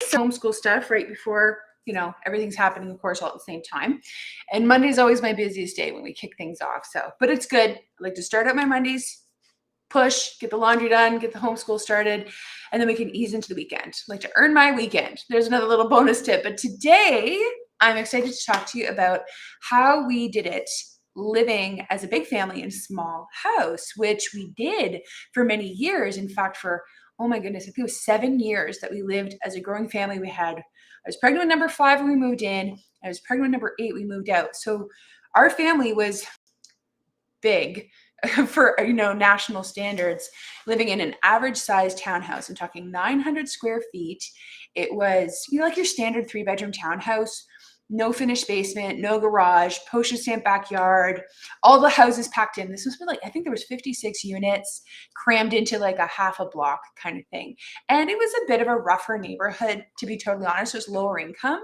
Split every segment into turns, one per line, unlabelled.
so homeschool stuff right before, everything's happening, of course, all at the same time. And Monday's always my busiest day when we kick things off. So, but it's good. I like to start out my Mondays, push, get the laundry done, get the homeschool started, and then we can ease into the weekend. I like to earn my weekend. There's another little bonus tip. But today, I'm excited to talk to you about how we did it living as a big family in a small house, which we did for many years. In fact, for, oh my goodness, I think it was 7 years that we lived as a growing family. I was pregnant with number 5 when we moved in. I was pregnant with number 8 we moved out. So our family was big for, national standards, living in an average sized townhouse. I'm talking 900 square feet. It was, like your standard 3-bedroom townhouse. No finished basement, no garage, postage stamp backyard, all the houses packed in. This was I think there was 56 units crammed into like a half a block kind of thing. And it was a bit of a rougher neighborhood, to be totally honest. It was lower income.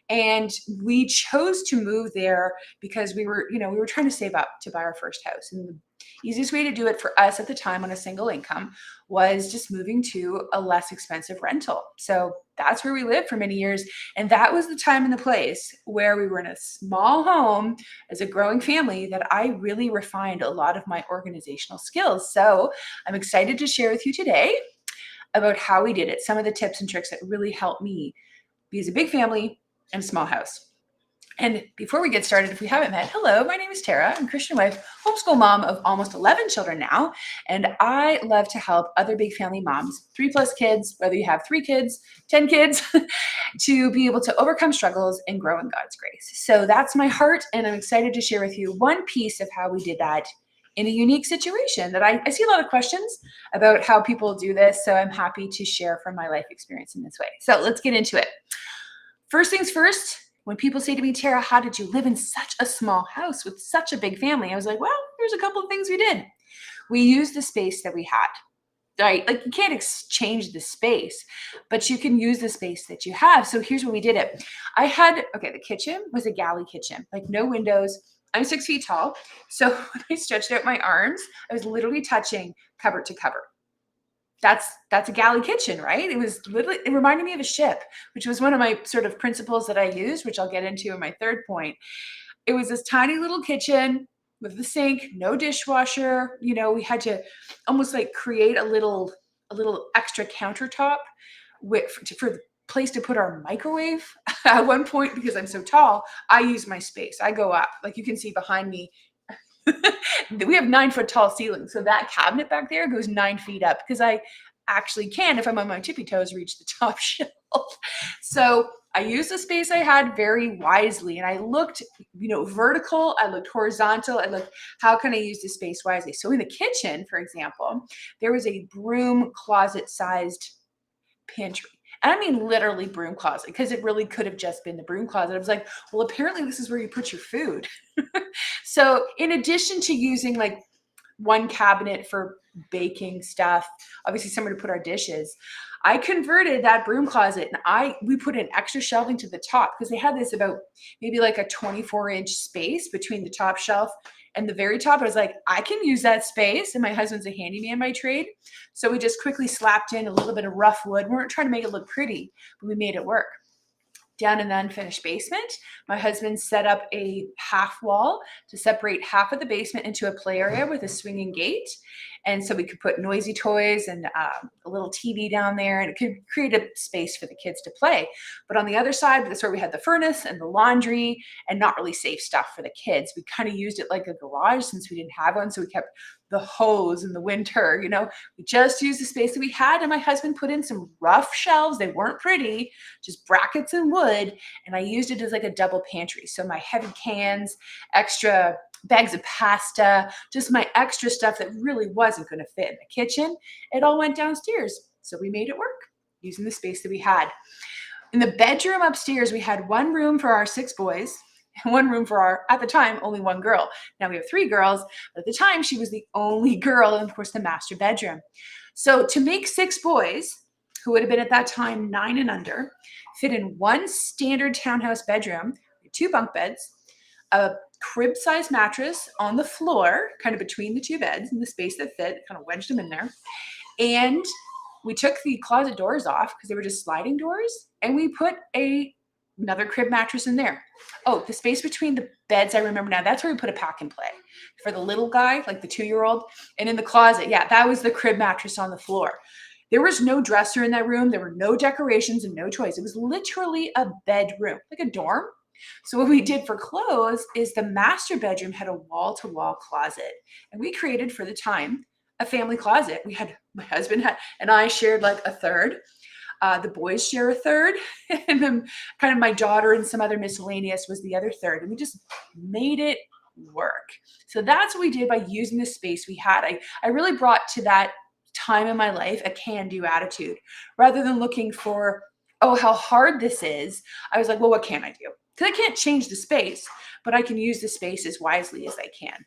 And we chose to move there because we were trying to save up to buy our first house. And the easiest way to do it for us at the time on a single income was just moving to a less expensive rental. So that's where we lived for many years. And that was the time and the place where we were in a small home as a growing family that I really refined a lot of my organizational skills. So I'm excited to share with you today about how we did it, some of the tips and tricks that really helped me be as a big family in a small house. And before we get started, if we haven't met, hello, my name is Tara. I'm a Christian wife, homeschool mom of almost 11 children now. And I love to help other big family moms, 3+ kids, whether you have 3 kids, 10 kids, to be able to overcome struggles and grow in God's grace. So that's my heart. And I'm excited to share with you one piece of how we did that in a unique situation that I see a lot of questions about how people do this. So I'm happy to share from my life experience in this way. So let's get into it. First things first. When people say to me, Tara, how did you live in such a small house with such a big family? I was like, well, there's a couple of things we did. We used the space that we had, right? Like you can't exchange the space, but you can use the space that you have. So here's what we did it. The kitchen was a galley kitchen, like no windows. I'm 6 feet tall. So when I stretched out my arms, I was literally touching cupboard to cupboard. That's a galley kitchen, right? It reminded me of a ship, which was one of my sort of principles that I used, which I'll get into in my third point. It was this tiny little kitchen with the sink, no dishwasher. We had to almost like create a little extra countertop for the place to put our microwave. At one point, because I'm so tall, I use my space. I go up, like you can see behind me. We have 9-foot tall ceilings. So that cabinet back there goes 9 feet up because I actually can, if I'm on my tippy toes, reach the top shelf. So I used the space I had very wisely. And I looked, vertical. I looked horizontal. I looked, how can I use the space wisely? So in the kitchen, for example, there was a broom closet sized pantry. And I mean literally broom closet, because it really could have just been the broom closet. I was like, well, apparently this is where you put your food. So in addition to using like one cabinet for baking stuff, obviously somewhere to put our dishes, I converted that broom closet and we put an extra shelving to the top because they had this about maybe like a 24-inch space between the top shelf and the very top. I was like, I can use that space. And my husband's a handyman by trade. So we just quickly slapped in a little bit of rough wood. We weren't trying to make it look pretty, but we made it work. Down in the unfinished basement, my husband set up a half wall to separate half of the basement into a play area with a swinging gate. And so we could put noisy toys and a little TV down there, and it could create a space for the kids to play. But on the other side, that's where we had the furnace and the laundry and not really safe stuff for the kids. We kind of used it like a garage since we didn't have one. So we kept the hose in the winter, we just used the space that we had. And my husband put in some rough shelves. They weren't pretty, just brackets and wood. And I used it as like a double pantry. So my heavy cans, extra bags of pasta, just my extra stuff that really wasn't going to fit in the kitchen, it all went downstairs. So we made it work using the space that we had. In the bedroom upstairs, we had one room for our 6 boys and one room for our, at the time, only one girl. Now we have 3 girls, but at the time she was the only girl, and of course the master bedroom. So to make 6 boys, who would have been at that time 9 and under, fit in one standard townhouse bedroom, 2 bunk beds, a crib-sized mattress on the floor, kind of between the 2 beds in the space that fit, kind of wedged them in there. And we took the closet doors off because they were just sliding doors. and we put another crib mattress in there. Oh, the space between the beds, I remember now, that's where we put a pack and play for the little guy, like the 2-year-old. And in the closet, yeah, that was the crib mattress on the floor. There was no dresser in that room. There were no decorations and no toys. It was literally a bedroom, like a dorm. So what we did for clothes is the master bedroom had a wall-to-wall closet, and we created for the time a family closet. We had my husband had and I shared like a third. The boys share a third, and then kind of my daughter and some other miscellaneous was the other third, and we just made it work. So that's what we did by using the space we had. I really brought to that time in my life a can-do attitude rather than looking for, oh, how hard this is. I was like, well, what can I do? Because I can't change the space, but I can use the space as wisely as I can.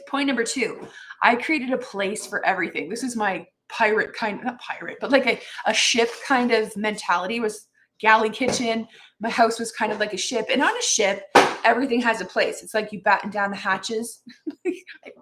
Point number 2, I created a place for everything. This is my pirate kind, not pirate, but like a ship kind of mentality. Was galley kitchen. My house was kind of like a ship. And on a ship, everything has a place. It's like you batten down the hatches.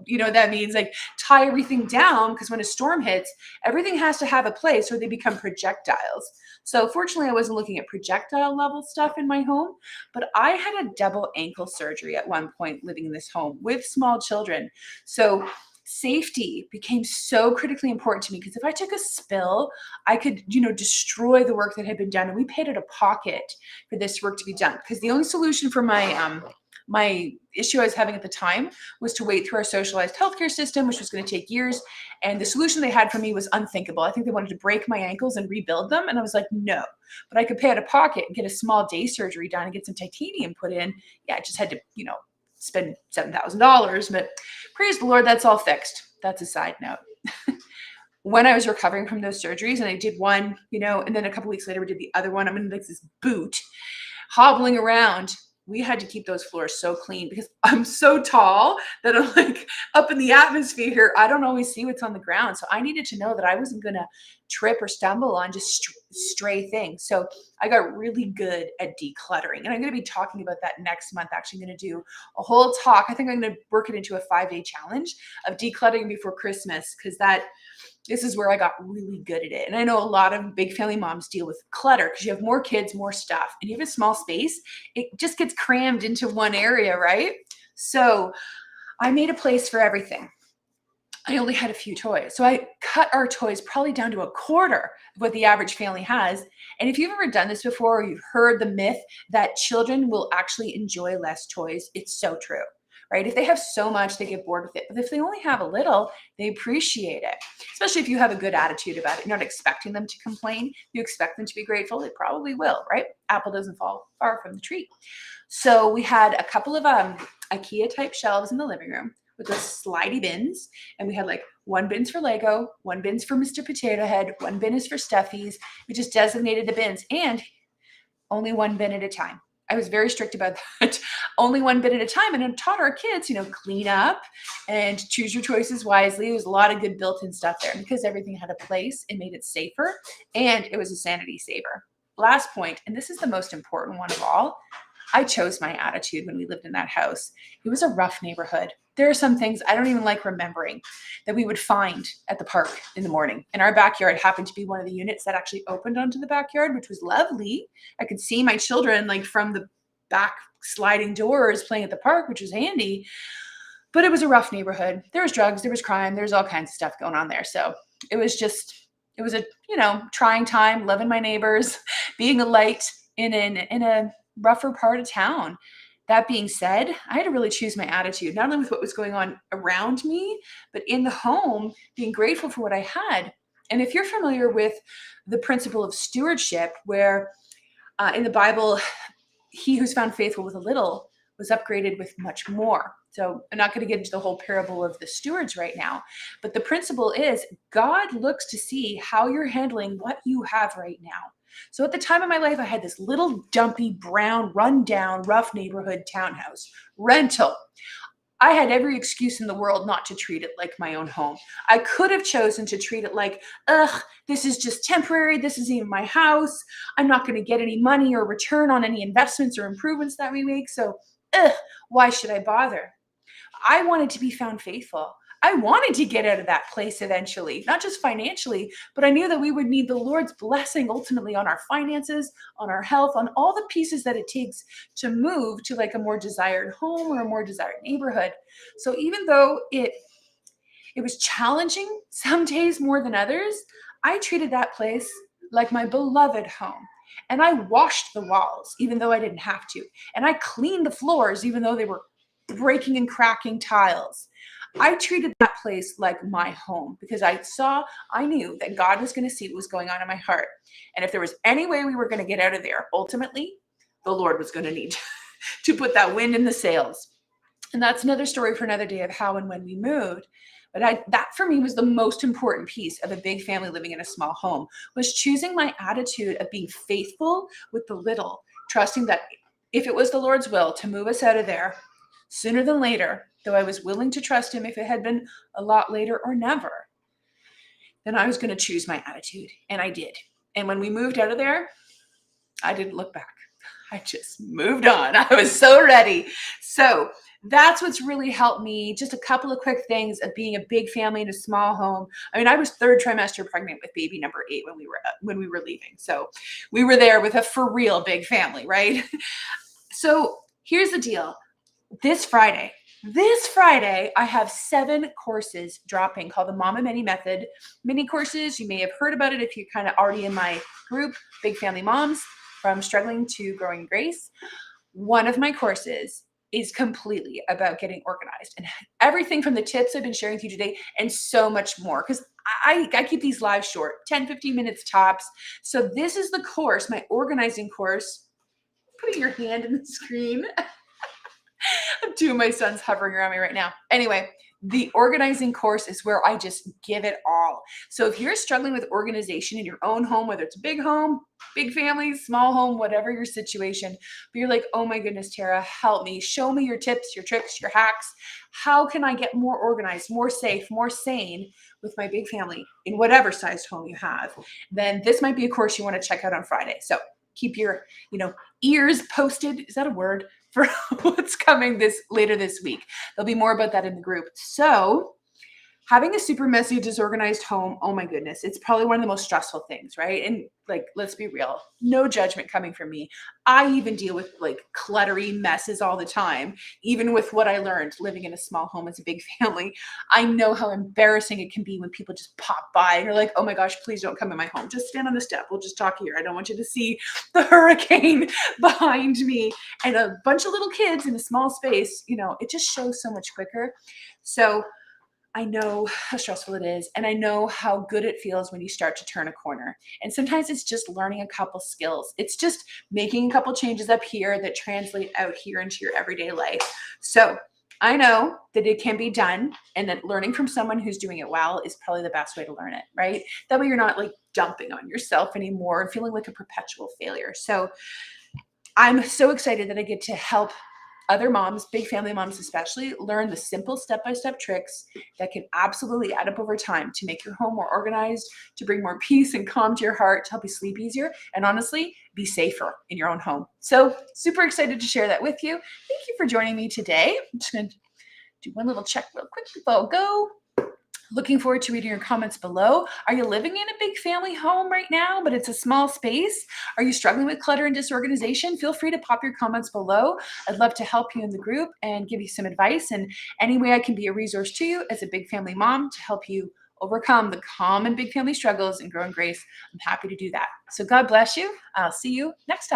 You know what that means? Like tie everything down, because when a storm hits, everything has to have a place or they become projectiles. So fortunately, I wasn't looking at projectile level stuff in my home, but I had a double ankle surgery at one point living in this home with small children. So safety became so critically important to me, because if I took a spill, I could, destroy the work that had been done. And we paid out of pocket for this work to be done, because the only solution for my issue I was having at the time was to wait through our socialized healthcare system, which was going to take years. And the solution they had for me was unthinkable. I think they wanted to break my ankles and rebuild them. And I was like, no, but I could pay out of pocket and get a small day surgery done and get some titanium put in. Yeah, I just had to, spend $7,000, but praise the Lord, that's all fixed. That's a side note. When I was recovering from those surgeries, and I did one, and then a couple weeks later we did the other one, I'm in like this boot, hobbling around. We had to keep those floors so clean because I'm so tall that I'm like up in the atmosphere here. I don't always see what's on the ground. So I needed to know that I wasn't going to trip or stumble on just stray things. So I got really good at decluttering. And I'm going to be talking about that next month. Actually, I'm going to do a whole talk. I think I'm going to work it into a 5-day challenge of decluttering before Christmas, because this is where I got really good at it. And I know a lot of big family moms deal with clutter because you have more kids, more stuff, and you have a small space. It just gets crammed into one area, right? So I made a place for everything. I only had a few toys. So I cut our toys probably down to a quarter of what the average family has. And if you've ever done this before, or you've heard the myth that children will actually enjoy less toys, it's so true. Right? If they have so much, they get bored with it. But if they only have a little, they appreciate it, especially if you have a good attitude about it. You're not expecting them to complain. You expect them to be grateful. They probably will, right? Apple doesn't fall far from the tree. So we had a couple of IKEA type shelves in the living room with those slidey bins. And we had like one bin's for Lego, one bin's for Mr. Potato Head, one bin is for stuffies. We just designated the bins, and only one bin at a time. I was very strict about that. Only one bit at a time. And I taught our kids, clean up and choose your choices wisely. There was a lot of good built-in stuff there. Because everything had a place, it made it safer, and it was a sanity saver. Last point, and this is the most important one of all, I chose my attitude when we lived in that house. It was a rough neighborhood. There are some things I don't even like remembering that we would find at the park in the morning. And our backyard happened to be one of the units that actually opened onto the backyard, which was lovely. I could see my children like from the back sliding doors playing at the park, which was handy. But it was a rough neighborhood. There was drugs, there was crime, there's all kinds of stuff going on there. So it was a trying time, loving my neighbors, being a light in a rougher part of town. That being said, I had to really choose my attitude, not only with what was going on around me, but in the home, being grateful for what I had. And if you're familiar with the principle of stewardship, where in the Bible, he who's found faithful with a little was upgraded with much more. So I'm not going to get into the whole parable of the stewards right now, but the principle is God looks to see how you're handling what you have right now. So at the time of my life, I had this little dumpy, brown, rundown, rough neighborhood townhouse rental. I had every excuse in the world not to treat it like my own home. I could have chosen to treat it like, this is just temporary. This isn't even my house. I'm not going to get any money or return on any investments or improvements that we make. So, why should I bother? I wanted to be found faithful. I wanted to get out of that place eventually, not just financially, but I knew that we would need the Lord's blessing ultimately on our finances, on our health, on all the pieces that it takes to move to like a more desired home or a more desired neighborhood. So even though it was challenging some days more than others, I treated that place like my beloved home. And I washed the walls, even though I didn't have to. And I cleaned the floors, even though they were breaking and cracking tiles. I treated that place like my home because I knew that God was going to see what was going on in my heart. And if there was any way we were going to get out of there, ultimately, the Lord was going to need to put that wind in the sails. And that's another story for another day of how and when we moved. But that for me was the most important piece of a big family living in a small home, was choosing my attitude of being faithful with the little, trusting that if it was the Lord's will to move us out of there sooner than later, though I was willing to trust him if it had been a lot later or never, then I was going to choose my attitude. And I did. And when we moved out of there, I didn't look back. I just moved on. I was so ready. So that's what's really helped me. Just a couple of quick things of being a big family in a small home. I mean, I was third trimester pregnant with baby number 8 when we were leaving. So we were there with a for real big family, right? So here's the deal. This Friday, I have 7 courses dropping called the Mama Many Method mini courses. You may have heard about it if you're kind of already in my group, Big Family Moms, from Struggling to Growing Grace. One of my courses is completely about getting organized and everything from the tips I've been sharing with you today and so much more, because I keep these lives short, 10, 15 minutes tops. So this is the course, my organizing course. Putting your hand in the screen. 2 of my sons hovering around me right now. Anyway, the organizing course is where I just give it all. So if you're struggling with organization in your own home, whether it's a big home, big family, small home, whatever your situation, but you're like, oh my goodness, Tara, help me. Show me your tips, your tricks, your hacks. How can I get more organized, more safe, more sane with my big family in whatever sized home you have? Then this might be a course you want to check out on Friday. So keep your, ears posted. Is that a word? For what's coming later this week. There'll be more about that in the group. So having a super messy, disorganized home, oh my goodness, it's probably one of the most stressful things, right? And like, let's be real, no judgment coming from me. I even deal with like cluttery messes all the time, even with what I learned living in a small home as a big family. I know how embarrassing it can be when people just pop by and you're like, oh my gosh, please don't come in my home. Just stand on the step. We'll just talk here. I don't want you to see the hurricane behind me. And a bunch of little kids in a small space, it just shows so much quicker. So I know how stressful it is, and I know how good it feels when you start to turn a corner. And sometimes it's just learning a couple skills. It's just making a couple changes up here that translate out here into your everyday life. So I know that it can be done, and that learning from someone who's doing it well is probably the best way to learn it, right? That way you're not like dumping on yourself anymore and feeling like a perpetual failure. So I'm so excited that I get to help other moms, big family moms especially, learn the simple step-by-step tricks that can absolutely add up over time to make your home more organized, to bring more peace and calm to your heart, to help you sleep easier, and honestly, be safer in your own home. So super excited to share that with you. Thank you for joining me today. I'm just going to do one little check real quick before I go. Looking forward to reading your comments below. Are you living in a big family home right now, but it's a small space? Are you struggling with clutter and disorganization? Feel free to pop your comments below. I'd love to help you in the group and give you some advice, and any way I can be a resource to you as a big family mom to help you overcome the common big family struggles and grow in grace, I'm happy to do that. So God bless you. I'll see you next time.